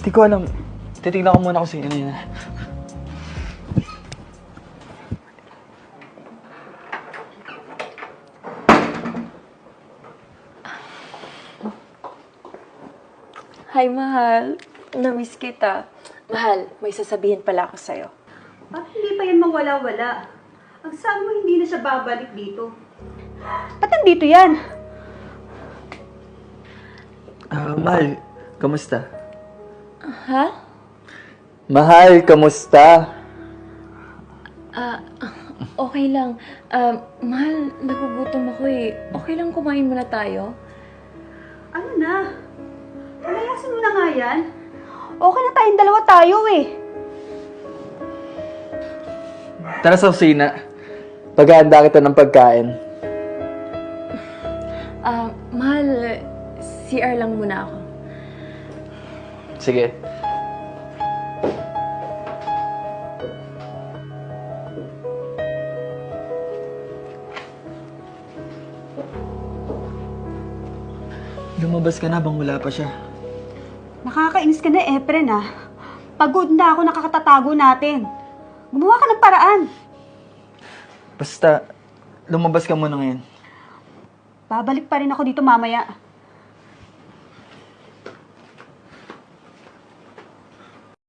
Hindi ko alam. Titignan ko muna kung sino yun. Hi, mahal. Namiss kita. Mahal, may sasabihin pala ako sa'yo. Bakit hindi pa yan mawala-wala? Ang sabi mo hindi na siya babalik dito. Ba't nandito yan? Mahal, kamusta? Ha? Mahal, kamusta? Okay lang. Mahal, nagugutom ako eh. Okay lang kumain muna tayo? Ano na? Palayasin mo na nga yan. Okay na tayong dalawa tayo eh. Tara sa kusina. Paghahanda kita ng pagkain. Mahal, CR lang muna ako. Sige. Lumabas ka na bang wala pa siya? Nakakainis ka na, Efren ah. Pagod na ako nakakatatago natin. Gumawa ka ng paraan. Basta, lumabas ka muna ngayon. Babalik pa rin ako dito mamaya.